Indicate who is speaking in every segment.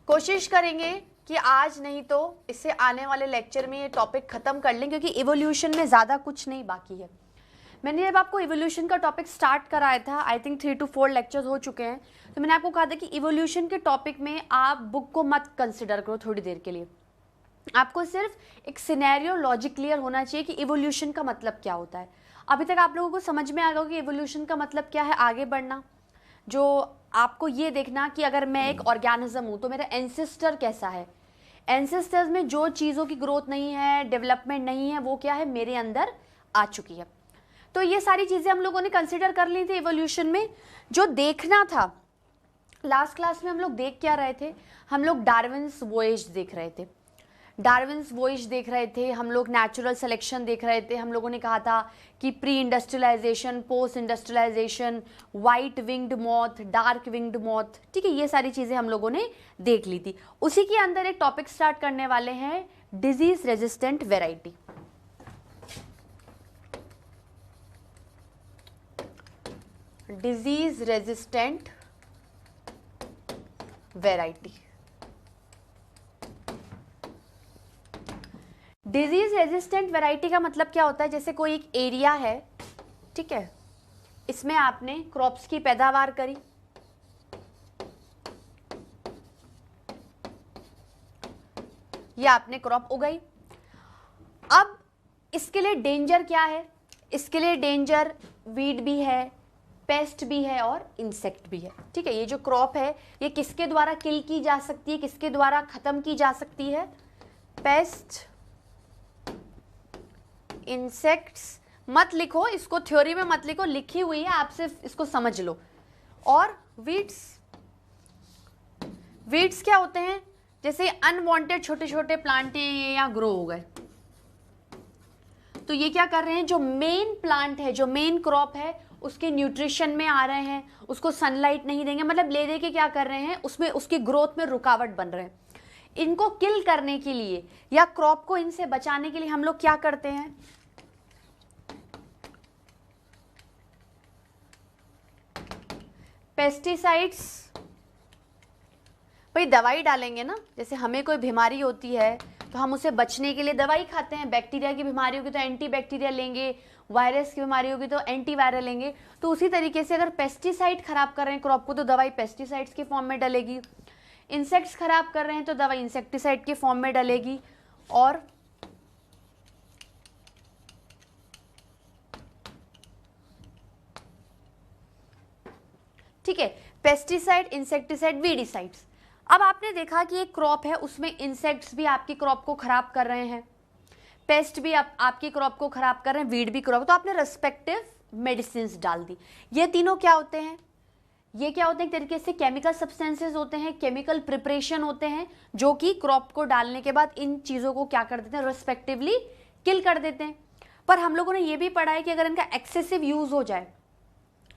Speaker 1: कोशिश करेंगे कि आज नहीं तो इससे आने वाले लेक्चर में ये टॉपिक खत्म कर लें, क्योंकि इवोल्यूशन में ज़्यादा कुछ नहीं बाकी है। मैंने जब आपको इवोल्यूशन का टॉपिक स्टार्ट कराया था, आई थिंक 3 to 4 लेक्चर्स हो चुके हैं, तो मैंने आपको कहा था कि इवोल्यूशन के टॉपिक में आप बुक को मत कंसिडर करो थोड़ी देर के लिए। आपको सिर्फ एक सिनेरियो लॉजिक क्लियर होना चाहिए कि इवोल्यूशन का मतलब क्या होता है। अभी तक आप लोगों को समझ में आ गया कि इवोल्यूशन का मतलब क्या है, आगे बढ़ना। जो आपको ये देखना कि अगर मैं एक ऑर्गेनिज्म हूँ तो मेरा एंसेस्टर कैसा है, एंसेस्टर्स में जो चीज़ों की ग्रोथ नहीं है, डेवलपमेंट नहीं है, वो क्या है, मेरे अंदर आ चुकी है। तो ये सारी चीज़ें हम लोगों ने कंसिडर कर ली थी इवोल्यूशन में। जो देखना था लास्ट क्लास में हम लोग देख क्या रहे थे, हम लोग डार्विन्स वॉयेज देख रहे थे, डार्विन्स वॉयेज देख रहे थे, हम लोग नेचुरल सिलेक्शन देख रहे थे। हम लोगों ने कहा था कि pre industrialization, post industrialization, white winged moth, dark winged moth, ठीक है, ये सारी चीज़ें हम लोगों ने देख ली थी। उसी के अंदर एक टॉपिक स्टार्ट करने वाले हैं, disease resistant variety. Disease resistant variety. Disease resistant variety का मतलब क्या होता है, जैसे कोई एक एरिया है, ठीक है, इसमें आपने क्रॉप्स की पैदावार करी, ये आपने क्रॉप उगाई। अब इसके लिए डेंजर क्या है, इसके लिए डेंजर वीड भी है, पेस्ट भी है और इंसेक्ट भी है, ठीक है। ये जो क्रॉप है ये किसके द्वारा किल की जा सकती है, किसके द्वारा खत्म की जा सकती है, पेस्ट, इंसेक्ट्स। मत लिखो इसको, थ्योरी में मत लिखो, लिखी हुई है, आप सिर्फ इसको समझ लो। और वीड्स, वीड्स क्या होते हैं, जैसे अनवांटेड छोटे छोटे प्लांट ये यहाँ ग्रो हो गए, तो ये क्या कर रहे हैं, जो मेन प्लांट है, जो मेन क्रॉप है, उसके न्यूट्रिशन में आ रहे हैं, उसको सनलाइट नहीं देंगे, मतलब ले दे के क्या कर रहे हैं, उसमें उसकी ग्रोथ में रुकावट बन रहे हैं। इनको किल करने के लिए या क्रॉप को इनसे बचाने के लिए हम लोग क्या करते हैं, पेस्टिसाइड्स। भाई दवाई डालेंगे ना, जैसे हमें कोई बीमारी होती है तो हम उसे बचने के लिए दवाई खाते हैं। बैक्टीरिया की बीमारी होगी तो एंटी बैक्टीरिया लेंगे, वायरस की बीमारी होगी तो एंटी वायरल लेंगे। तो उसी तरीके से अगर पेस्टिसाइड खराब कर रहे हैं क्रॉप को तो दवाई पेस्टिसाइड्स के फॉर्म में डलेगी, इंसेक्ट्स खराब कर रहे हैं तो दवाई इंसेक्टिसाइड के फॉर्म में डलेगी। और ठीक है, पेस्टिसाइड, इंसेक्टिसाइड, वीडिसाइड्स। अब आपने देखा कि एक क्रॉप है, उसमें इंसेक्ट्स भी आपकी क्रॉप को खराब कर रहे हैं, पेस्ट भी आपकी क्रॉप को खराब कर रहे हैं, वीड भी क्रॉप, तो आपने रेस्पेक्टिव मेडिसिन डाल दी। ये तीनों क्या होते हैं, ये क्या होते हैं, एक तरीके से केमिकल सब्सटेंसेस होते हैं, केमिकल प्रिपरेशन होते हैं, जो कि क्रॉप को डालने के बाद इन चीज़ों को क्या कर देते हैं, रेस्पेक्टिवली किल कर देते हैं। पर हम लोगों ने ये भी पढ़ा है कि अगर इनका एक्सेसिव यूज हो जाए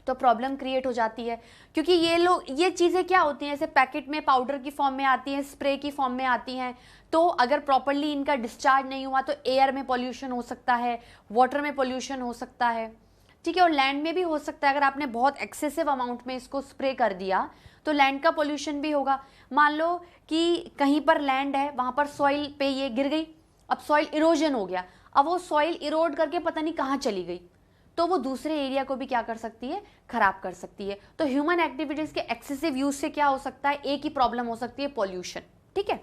Speaker 1: तो प्रॉब्लम क्रिएट हो जाती है, क्योंकि ये चीज़ें क्या होती हैं, जैसे पैकेट में पाउडर की फॉर्म में आती हैं, स्प्रे की फॉर्म में आती हैं, तो अगर प्रॉपरली इनका डिस्चार्ज नहीं हुआ तो एयर में पॉल्यूशन हो सकता है, वाटर में पॉल्यूशन हो सकता है, ठीक है, और लैंड में भी हो सकता है। अगर आपने बहुत एक्सेसिव अमाउंट में इसको स्प्रे कर दिया तो लैंड का पॉल्यूशन भी होगा। मान लो कि कहीं पर लैंड है, वहाँ पर सॉइल पे ये गिर गई, अब सॉइल इरोजन हो गया, अब वो सॉइल इरोड करके पता नहीं कहाँ चली गई, तो वो दूसरे एरिया को भी क्या कर सकती है, खराब कर सकती है। तो ह्यूमन एक्टिविटीज के एक्सेसिव यूज से क्या हो सकता है, एक ही प्रॉब्लम हो सकती है, पॉल्यूशन, ठीक है,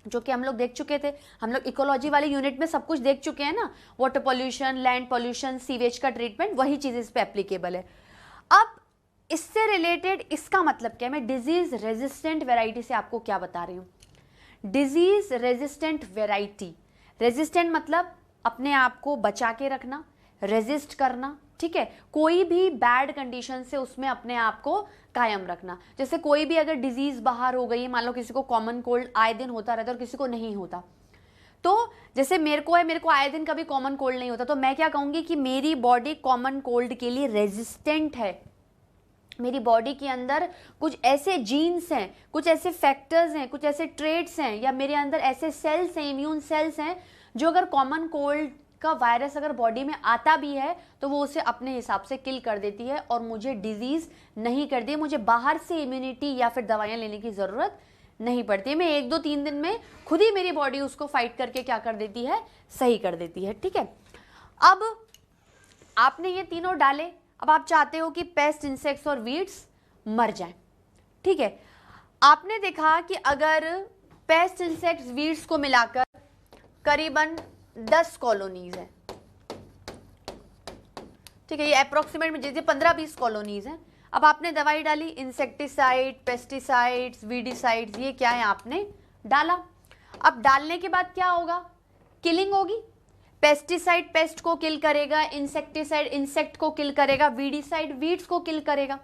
Speaker 1: जो कि हम लोग देख चुके थे। हम लोग इकोलॉजी वाले यूनिट में सब कुछ देख चुके हैं ना, water pollution, land pollution, sewage का ट्रीटमेंट, वही चीज इस पे एप्लीकेबल है। अब इससे रिलेटेड इसका मतलब क्या है, मैं डिजीज रेजिस्टेंट वेराइटी से आपको क्या बता रही हूँ, डिजीज रेजिस्टेंट वेराइटी, रेजिस्टेंट मतलब अपने आप को बचा के रखना, रेजिस्ट करना, ठीक है, कोई भी बैड कंडीशन से उसमें अपने आप को कायम रखना। जैसे कोई भी अगर डिजीज बाहर हो गई, मान लो किसी को कॉमन कोल्ड आए दिन होता रहता है और किसी को नहीं होता, तो जैसे मेरे को आए दिन कभी कॉमन कोल्ड नहीं होता, तो मैं क्या कहूंगी कि मेरी बॉडी कॉमन कोल्ड के लिए रेजिस्टेंट है। मेरी बॉडी के अंदर कुछ ऐसे जीन्स हैं, कुछ ऐसे फैक्टर्स हैं, कुछ ऐसे ट्रेट्स हैं, या मेरे अंदर ऐसे सेल्स हैं, इम्यून सेल्स हैं, जो अगर कॉमन कोल्ड का वायरस अगर बॉडी में आता भी है तो वो उसे अपने हिसाब से किल कर देती है और मुझे डिजीज नहीं करती है, मुझे बाहर से इम्यूनिटी या फिर दवाइयाँ लेने की ज़रूरत नहीं पड़ती है। मैं 1-2-3 दिन में खुद ही मेरी बॉडी उसको फाइट करके क्या कर देती है, सही कर देती है। ठीक है, अब आपने ये तीनों डाले, अब आप चाहते हो कि पेस्ट, इंसेक्ट्स और वीड्स मर जाएं। ठीक है, आपने देखा कि अगर पेस्ट, इंसेक्ट्स, वीड्स को मिलाकर करीबन 10 कॉलोनीज है। ठीक है, ये अप्रोक्सीमेट में जैसे 15-20 कॉलोनीज हैं। अब आपने दवाई डाली, इंसेक्टिसाइड, पेस्टिसाइड्स, वीडिसाइड्स, ये क्या है आपने डाला। अब डालने के बाद क्या होगा, किलिंग होगी। पेस्टिसाइड पेस्ट को किल करेगा, इंसेक्टिसाइड इंसेक्ट को किल करेगा, वीडिसाइड वीड्स को किल करेगा।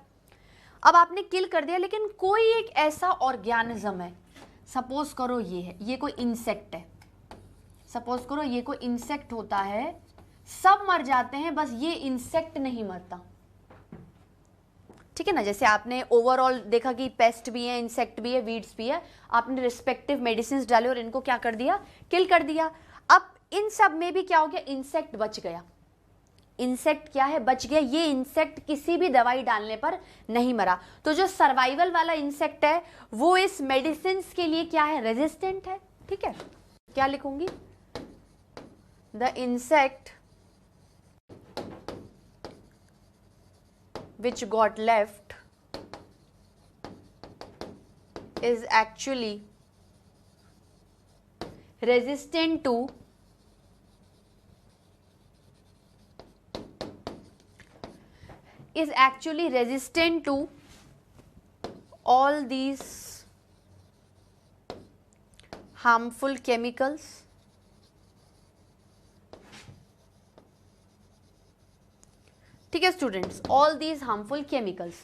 Speaker 1: अब आपने किल कर दिया, लेकिन कोई एक ऐसा ऑर्गेनिज्म है, सपोज करो ये है, ये कोई इंसेक्ट है, सपोज करो ये कोई इंसेक्ट होता है, सब मर जाते हैं, बस ये इंसेक्ट नहीं मरता। ठीक है ना, जैसे आपने ओवरऑल देखा कि पेस्ट भी है, इंसेक्ट भी है, वीड्स भी है, आपने रिस्पेक्टिव मेडिसिन डाले और इनको क्या कर दिया, किल कर दिया। अब इन सब में भी क्या हो गया, इंसेक्ट बच गया। इंसेक्ट क्या है, बच गया। ये इंसेक्ट किसी भी दवाई डालने पर नहीं मरा। तो जो सर्वाइवल वाला इंसेक्ट है वो इस मेडिसिन के लिए क्या है, रेजिस्टेंट है। ठीक है, क्या लिखूंगी, the insect which got left is actually resistant to all these harmful chemicals ठीक है students, all these harmful chemicals.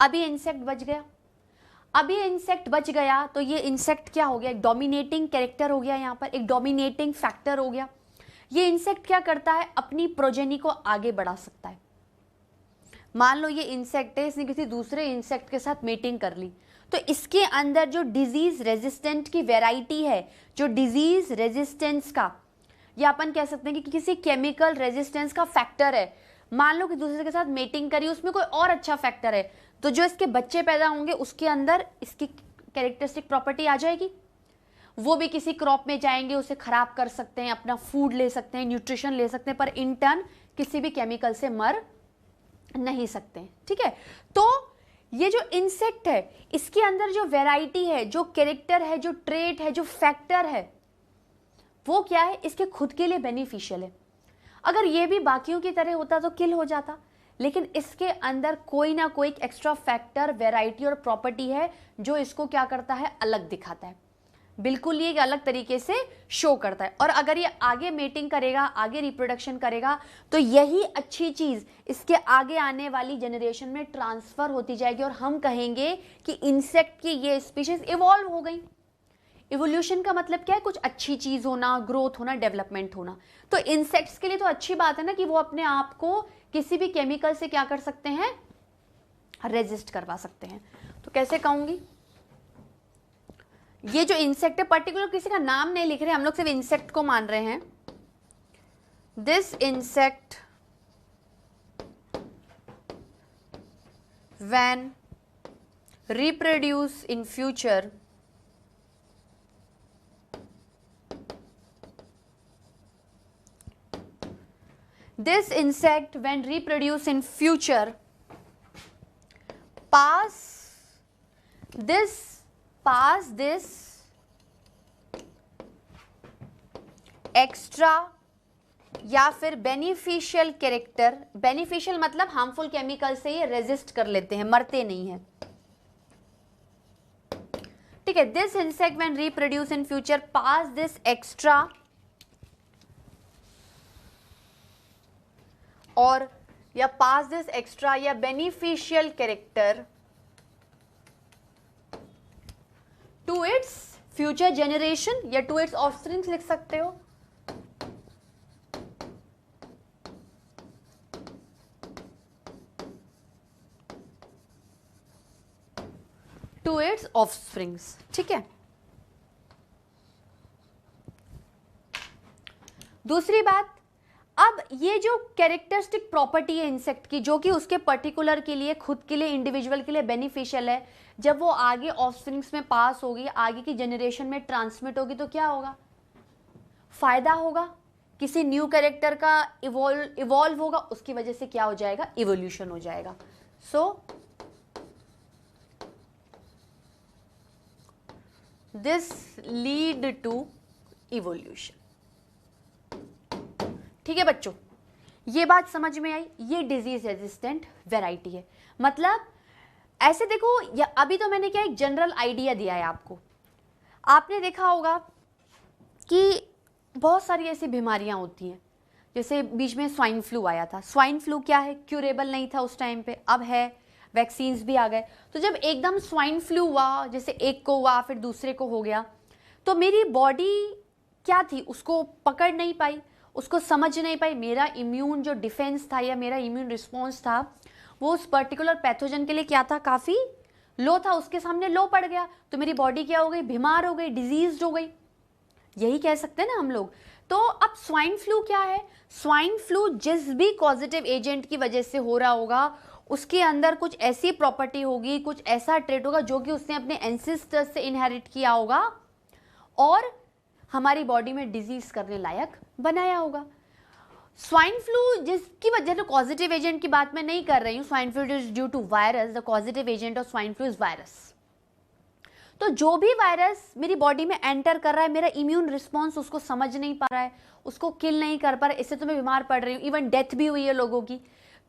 Speaker 1: अभी इंसेक्ट बच गया, अभी इंसेक्ट बच गया तो ये इंसेक्ट क्या हो गया, एक डोमिनेटिंग कैरेक्टर हो गया, यहाँ पर एक डोमिनेटिंग फैक्टर हो गया। ये इंसेक्ट क्या करता है, अपनी प्रोजेनी को आगे बढ़ा सकता है। मान लो ये इंसेक्ट है, इसने किसी दूसरे इंसेक्ट के साथ मीटिंग कर ली, तो इसके अंदर जो डिजीज रेजिस्टेंट की वेराइटी है, जो डिजीज रेजिस्टेंस का, या अपन कह सकते हैं कि किसी केमिकल रेजिस्टेंस का फैक्टर है, मान लो कि दूसरे के साथ मेटिंग करी, उसमें कोई और अच्छा फैक्टर है, तो जो इसके बच्चे पैदा होंगे उसके अंदर इसकी कैरेक्टरिस्टिक प्रॉपर्टी आ जाएगी। वो भी किसी क्रॉप में जाएंगे, उसे खराब कर सकते हैं, अपना फूड ले सकते हैं, न्यूट्रिशन ले सकते हैं, पर इन टर्न किसी भी केमिकल से मर नहीं सकते हैं। ठीक है, तो ये जो इंसेक्ट है इसके अंदर जो वेराइटी है, जो कैरेक्टर है, जो ट्रेट है, जो फैक्टर है, वो क्या है, इसके खुद के लिए बेनिफिशियल है। अगर ये भी बाकियों की तरह होता तो किल हो जाता, लेकिन इसके अंदर कोई ना कोई एक्स्ट्रा फैक्टर, वैरायटी और प्रॉपर्टी है जो इसको क्या करता है, अलग दिखाता है, बिल्कुल ये एक अलग तरीके से शो करता है। और अगर ये आगे मेटिंग करेगा, आगे रिप्रोडक्शन करेगा, तो यही अच्छी चीज इसके आगे आने वाली जनरेशन में ट्रांसफर होती जाएगी और हम कहेंगे कि इंसेक्ट की ये स्पीशीज इवॉल्व हो गई। इवोल्यूशन का मतलब क्या है, कुछ अच्छी चीज होना, ग्रोथ होना, डेवलपमेंट होना। तो इंसेक्ट्स के लिए तो अच्छी बात है ना कि वो अपने आप को किसी भी केमिकल से क्या कर सकते हैं, रेजिस्ट करवा सकते हैं। तो कैसे कहूंगी, ये जो इंसेक्ट है, पर्टिकुलर किसी का नाम नहीं लिख रहे, हम लोग सिर्फ इंसेक्ट को मान रहे हैं। This insect when reproduce in future this insect when reproduce in future pass this extra या फिर बेनिफिशियल कैरेक्टर, बेनिफिशियल मतलब हार्मफुल केमिकल से ये रेजिस्ट कर लेते हैं, मरते नहीं हैं। ठीक है, this insect when reproduce in future pass this extra और या पास दिस एक्स्ट्रा या beneficial character to its future generation या टू इट्स ऑफस्प्रिंग्स लिख सकते हो। To its offsprings. ठीक है, दूसरी बात, अब ये जो कैरेक्टरिस्टिक प्रॉपर्टी है इंसेक्ट की, जो कि उसके पर्टिकुलर के लिए, खुद के लिए, इंडिविजुअल के लिए बेनिफिशियल है, जब वो आगे ऑफस्प्रिंग्स में पास होगी, आगे की जनरेशन में ट्रांसमिट होगी, तो क्या होगा? फायदा होगा, किसी न्यू कैरेक्टर का इवॉल्व होगा, उसकी वजह से क्या हो जाएगा? इवोल्यूशन हो जाएगा. So this lead to evolution. ठीक है बच्चों, ये बात समझ में आई. ये डिजीज रेजिस्टेंट वैरायटी है. मतलब ऐसे देखो, या अभी तो मैंने क्या एक जनरल आइडिया दिया है आपको. आपने देखा होगा कि बहुत सारी ऐसी बीमारियां होती हैं, जैसे बीच में स्वाइन फ्लू आया था. स्वाइन फ्लू क्या है? क्यूरेबल नहीं था उस टाइम पे, अब है, वैक्सीन्स भी आ गए. तो जब एकदम स्वाइन फ्लू हुआ, जैसे एक को हुआ फिर दूसरे को हो गया, तो मेरी बॉडी क्या थी, उसको पकड़ नहीं पाई, उसको समझ नहीं पाई. मेरा इम्यून जो डिफेंस था या मेरा इम्यून रिस्पॉन्स था, वो उस पर्टिकुलर पैथोजन के लिए क्या था? काफ़ी लो था, उसके सामने लो पड़ गया. तो मेरी बॉडी क्या हो गई? बीमार हो गई, डिजीज हो गई. यही कह सकते हैं ना हम लोग. तो अब स्वाइन फ्लू क्या है? स्वाइन फ्लू जिस भी पॉजिटिव एजेंट की वजह से हो रहा होगा, उसके अंदर कुछ ऐसी प्रॉपर्टी होगी, कुछ ऐसा ट्रेट होगा जो कि उसने अपने एंसेस्टर्स से इनहेरिट किया होगा और हमारी बॉडी में डिजीज करने लायक बनाया होगा. स्वाइन फ्लू जिसकी वजह से, पॉजिटिव एजेंट की बात मैं नहीं कर रही हूँ. Swine flu is due to virus. The positive agent of swine flu is virus. तो जो भी वायरस मेरी बॉडी में एंटर कर रहा है, मेरा इम्यून रिस्पॉन्स उसको समझ नहीं पा रहा है, उसको किल नहीं कर पा रहा है, इससे तो मैं बीमार पड़ रही हूँ. इवन डेथ भी हुई है लोगों की.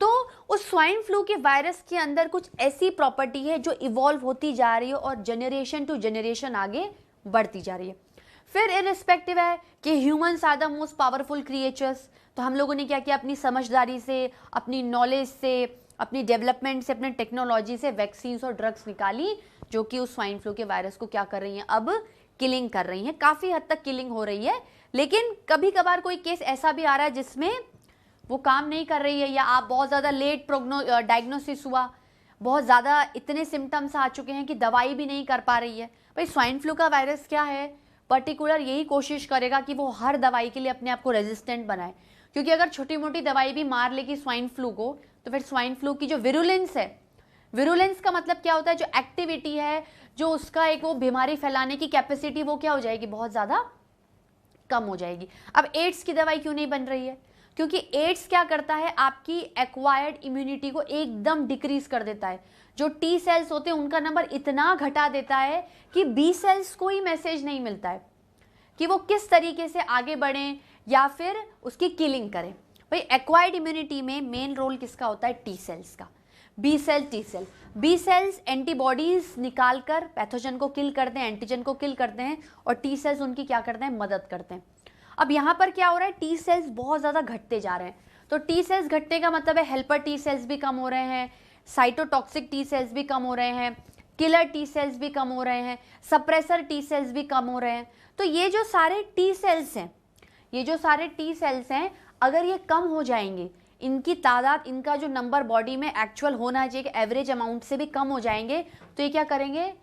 Speaker 1: तो उस स्वाइन फ्लू के वायरस के अंदर कुछ ऐसी प्रॉपर्टी है जो इवॉल्व होती जा रही है और जनरेशन टू जनरेशन आगे बढ़ती जा रही है. फिर इररिस्पेक्टिव है कि humans are the most powerful creatures. तो हम लोगों ने क्या किया? अपनी समझदारी से, अपनी नॉलेज से, अपनी डेवलपमेंट से, अपने टेक्नोलॉजी से वैक्सीन्स और ड्रग्स निकाली जो कि उस स्वाइन फ्लू के वायरस को क्या कर रही हैं? अब किलिंग कर रही हैं. काफ़ी हद तक किलिंग हो रही है, लेकिन कभी कभार कोई केस ऐसा भी आ रहा है जिसमें वो काम नहीं कर रही है, या आप बहुत ज़्यादा लेट डायग्नोसिस हुआ, बहुत ज़्यादा इतने सिम्टम्स आ चुके हैं कि दवाई भी नहीं कर पा रही है. भाई स्वाइन फ्लू का वायरस क्या है? पर्टिकुलर यही कोशिश करेगा कि वो हर दवाई के लिए अपने आप को रेजिस्टेंट बनाए. क्योंकि अगर छोटी मोटी दवाई भी मार लेगी स्वाइन फ्लू को, तो फिर स्वाइन फ्लू की जो विरुलेंस है, विरुलेंस का मतलब क्या होता है? जो एक्टिविटी है, जो उसका एक वो बीमारी फैलाने की कैपेसिटी, वो क्या हो जाएगी? बहुत ज़्यादा कम हो जाएगी. अब एड्स की दवाई क्यों नहीं बन रही है? क्योंकि एड्स क्या करता है? आपकी एक्वायर्ड इम्यूनिटी को एकदम डिक्रीज कर देता है. जो टी सेल्स होते हैं उनका नंबर इतना घटा देता है कि बी सेल्स को ही मैसेज नहीं मिलता है कि वो किस तरीके से आगे बढ़ें या फिर उसकी किलिंग करें. भाई एक्वायर्ड इम्यूनिटी में मेन रोल किसका होता है? टी सेल्स का. B cell, T cell. B cells antibodies निकालकर पैथोजन को किल करते हैं, एंटीजन को किल करते हैं, और टी सेल्स उनकी क्या करते हैं? मदद करते हैं. अब यहाँ पर क्या हो रहा है? टी सेल्स बहुत ज़्यादा घटते जा रहे हैं. तो टी सेल्स घटने का मतलब है हेल्पर टी सेल्स भी कम हो रहे हैं, साइटोटॉक्सिक टी सेल्स भी कम हो रहे हैं, किलर टी सेल्स भी कम हो रहे हैं, सप्रेसर टी सेल्स भी कम हो रहे हैं. तो ये जो सारे टी सेल्स हैं, ये जो सारे टी सेल्स हैं, अगर ये कम हो जाएंगे, इनकी तादाद, इनका जो नंबर बॉडी में एक्चुअल होना चाहिए कि एवरेज अमाउंट से भी कम हो जाएंगे, तो ये क्या करेंगे?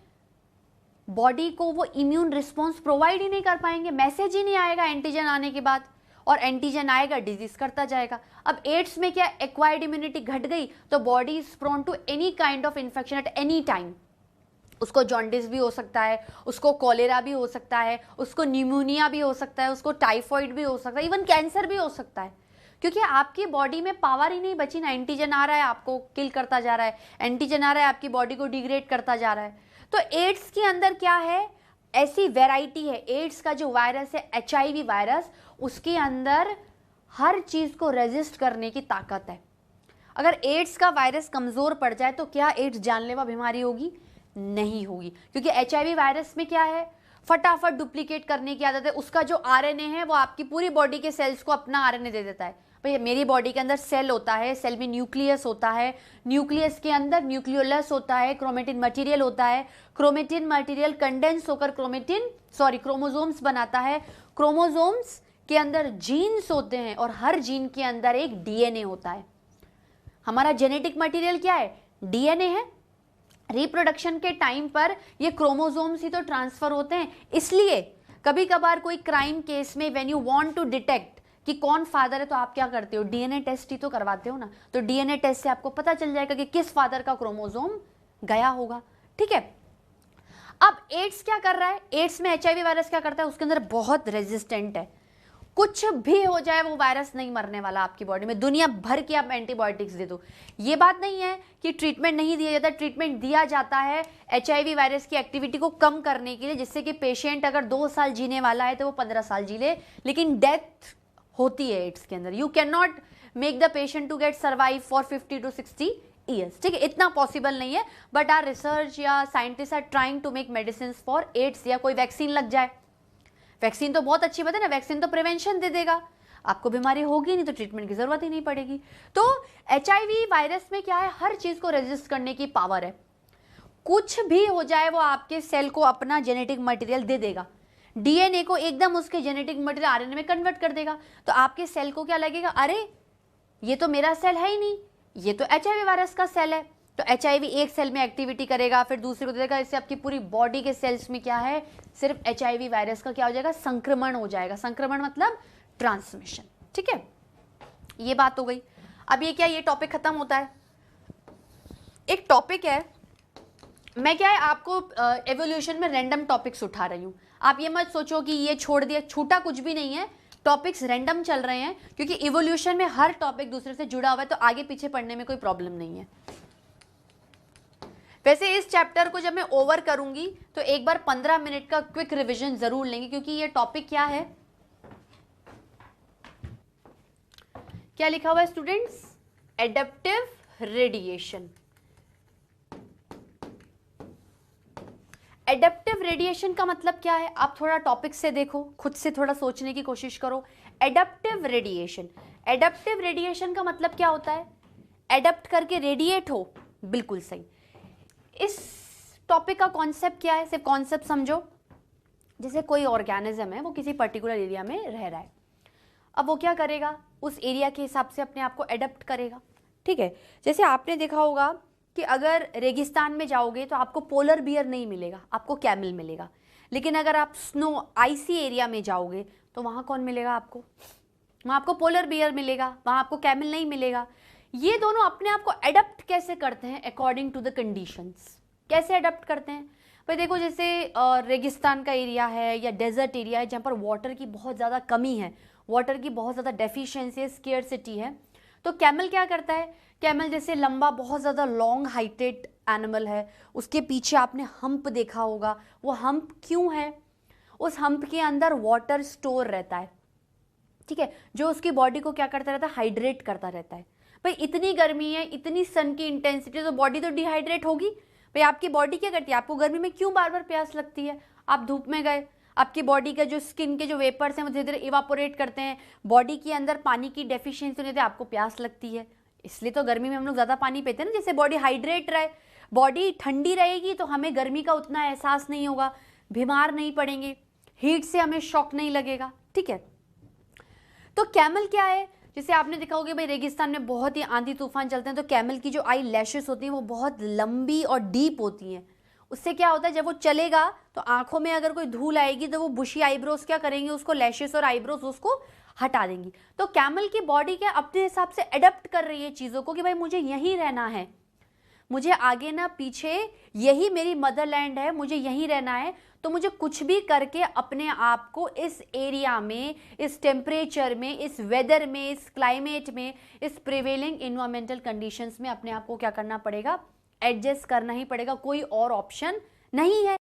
Speaker 1: बॉडी को वो इम्यून रिस्पॉन्स प्रोवाइड ही नहीं कर पाएंगे. मैसेज ही नहीं आएगा एंटीजन आने के बाद, और एंटीजन आएगा, डिजीज करता जाएगा. अब एड्स में क्या? एक्वायर्ड इम्यूनिटी घट गई, तो body is prone to any kind of infection at any time. उसको जॉन्डिस भी हो सकता है, उसको कॉलेरा भी हो सकता है, उसको न्यूमोनिया भी हो सकता है, उसको टाइफॉइड भी हो सकता है, इवन कैंसर भी हो सकता है. क्योंकि आपकी बॉडी में पावर ही नहीं बची ना. एंटीजन आ रहा है, आपको किल करता जा रहा है, एंटीजन आ रहा है, आपकी बॉडी को डिग्रेड करता जा रहा है. तो एड्स के अंदर क्या है? ऐसी वेराइटी है. एड्स का जो वायरस है, HIV वायरस, उसके अंदर हर चीज को रेजिस्ट करने की ताकत है. अगर एड्स का वायरस कमजोर पड़ जाए तो क्या एड्स जानलेवा बीमारी होगी? नहीं होगी. क्योंकि HIV वायरस में क्या है? फटाफट डुप्लीकेट करने की आदत है. उसका जो RNA है वो आपकी पूरी बॉडी के सेल्स को अपना RNA दे देता है. भाई मेरी बॉडी के अंदर सेल होता है, सेल में न्यूक्लियस होता है, न्यूक्लियस के अंदर न्यूक्लियोलस होता है, क्रोमेटिन मटेरियल होता है, क्रोमेटिन मटेरियल कंडेंस होकर क्रोमोसोम्स बनाता है, क्रोमोसोम्स के अंदर जीन्स होते हैं, और हर जीन के अंदर एक DNA होता है. हमारा जेनेटिक मटेरियल क्या है? DNA है. रिप्रोडक्शन के टाइम पर ये क्रोमोसोम्स ही तो ट्रांसफर होते हैं. इसलिए कभी कभार कोई क्राइम केस में when you want to detect कि कौन फादर है, तो आप क्या करते हो? DNA टेस्ट ही तो करवाते हो ना. तो DNA टेस्ट से आपको पता चल जाएगा कि किस फादर का क्रोमोसोम गया होगा. ठीक है। अब एड्स क्या कर रहा है, एड्स में HIV वायरस क्या करता है, उसके अंदर बहुत रेजिस्टेंट है, कुछ भी हो जाए वो वायरस नहीं मरने वाला आपकी बॉडी में, दुनिया भर की आप एंटीबायोटिक्स दे दो। ये बात नहीं है कि ट्रीटमेंट नहीं दिया जाता, ट्रीटमेंट दिया जाता है HIV वायरस की एक्टिविटी को कम करने के लिए, जिससे कि पेशेंट अगर 2 साल जीने वाला है तो वो 15 साल जी ले, लेकिन डेथ होती है एड्स के अंदर। You can not make the patient to get survive for 50 to 60 years, ठीक है, इतना पॉसिबल नहीं है। बट आर रिसर्च या scientist are trying to make medicine for AIDS, या कोई वैक्सीन लग जाए। वैक्सीन तो बहुत अच्छी बात है ना, वैक्सीन तो प्रिवेंशन दे देगा, आपको बीमारी होगी नहीं तो ट्रीटमेंट की जरूरत ही नहीं पड़ेगी। तो HIV वायरस में क्या है, हर चीज को रेजिस्ट करने की पावर है, कुछ भी हो जाए वो आपके सेल को अपना जेनेटिक मटेरियल दे देगा, DNA को एकदम उसके जेनेटिक मटेरियल RNA में कन्वर्ट कर देगा। तो आपके सेल को क्या लगेगा, अरे ये तो मेरा सेल है ही नहीं, ये तो HIV वायरस का सेल है। तो HIV एक सेल में एक्टिविटी करेगा, फिर दूसरे को देगा, इससे आपकी पूरी बॉडी के सेल्स में क्या है, सिर्फ HIV वायरस का क्या हो जाएगा, संक्रमण हो जाएगा। संक्रमण मतलब ट्रांसमिशन, ठीक है, ये बात हो गई। अब ये क्या, ये टॉपिक खत्म होता है। एक टॉपिक है, मैं क्या है आपको एवोल्यूशन में रैंडम टॉपिक्स उठा रही हूँ, आप ये मत सोचो कि ये छोड़ दिया, छूटा कुछ भी नहीं है, टॉपिक्स रैंडम चल रहे हैं, क्योंकि इवोल्यूशन में हर टॉपिक दूसरे से जुड़ा हुआ है, तो आगे पीछे पढ़ने में कोई प्रॉब्लम नहीं है। वैसे इस चैप्टर को जब मैं ओवर करूंगी तो एक बार 15 मिनट का क्विक रिवीजन जरूर लेंगे, क्योंकि ये टॉपिक क्या है, क्या लिखा हुआ है students, adaptive radiation. Adaptive radiation का मतलब क्या है, आप थोड़ा टॉपिक से देखो, खुद से थोड़ा सोचने की कोशिश करो। एडेप्टिव रेडिएशन, एडेप्टिव रेडिएशन का मतलब क्या होता है, एडेप्ट करके रेडिएट हो, बिल्कुल सही। इस टॉपिक का कॉन्सेप्ट क्या है, सिर्फ कॉन्सेप्ट समझो। जैसे कोई ऑर्गेनिज्म है, वो किसी पर्टिकुलर एरिया में रह रहा है, अब वो क्या करेगा, उस एरिया के हिसाब से अपने आप को एडेप्ट करेगा, ठीक है। जैसे आपने देखा होगा कि अगर रेगिस्तान में जाओगे तो आपको पोलर बियर नहीं मिलेगा, आपको कैमल मिलेगा, लेकिन अगर आप स्नो आइसी एरिया में जाओगे तो वहाँ कौन मिलेगा आपको, वहाँ आपको पोलर बियर मिलेगा, वहाँ आपको कैमल नहीं मिलेगा। ये दोनों अपने आप को एडप्ट कैसे करते हैं, अकॉर्डिंग टू द कंडीशंस। कैसे एडप्ट करते हैं भाई, देखो जैसे रेगिस्तान का एरिया है या डेजर्ट एरिया है, जहाँ पर वाटर की बहुत ज़्यादा कमी है, वाटर की बहुत ज़्यादा डेफिशिएंसी है, स्केर्सिटी है, तो कैमल क्या करता है, कैमल जैसे लंबा बहुत ज़्यादा लॉन्ग हाइटेड एनिमल है, उसके पीछे आपने हम्प देखा होगा, वो हम्प क्यों है, उस हम्प के अंदर वाटर स्टोर रहता है, ठीक है, जो उसकी बॉडी को क्या करता रहता है, हाइड्रेट करता रहता है। भाई इतनी गर्मी है, इतनी सन की इंटेंसिटी, तो बॉडी तो डिहाइड्रेट होगी। भाई आपकी बॉडी क्या करती है, आपको गर्मी में क्यों बार बार प्यास लगती है, आप धूप में गए, आपकी बॉडी का जो स्किन के जो वेपर्स हैं वो धीरे धीरे इवापोरेट करते हैं, बॉडी के अंदर पानी की डेफिशिएंसी होने से आपको प्यास लगती है, इसलिए तो गर्मी में हम लोग ज़्यादा पानी पीते हैं ना, जैसे बॉडी हाइड्रेट रहे। बॉडी ठंडी रहेगी तो हमें गर्मी का उतना एहसास नहीं होगा, बीमार नहीं पड़ेंगे, हीट से हमें शॉक नहीं लगेगा, ठीक है। तो कैमल क्या है, जैसे आपने देखा होगा भाई रेगिस्तान में बहुत ही आंधी तूफान चलते हैं, तो कैमल की जो आई लैशेस होती हैं वो बहुत लंबी और डीप होती हैं। उससे क्या होता है, जब वो चलेगा तो आंखों में अगर कोई धूल आएगी तो वो बुशी आईब्रोज क्या करेंगे, उसको लैशेस और आईब्रोज उसको हटा देंगी। तो कैमल की बॉडी क्या अपने हिसाब से एडप्ट कर रही है चीज़ों को कि भाई मुझे यहीं रहना है, मुझे आगे ना पीछे, यही मेरी मदरलैंड है, मुझे यहीं रहना है, तो मुझे कुछ भी करके अपने आप को इस एरिया में, इस टेम्परेचर में, इस वेदर में, इस क्लाइमेट में, इस प्रिवेलिंग इन्वायरमेंटल कंडीशंस में अपने आप को क्या करना पड़ेगा, एडजस्ट करना ही पड़ेगा, कोई और ऑप्शन नहीं है।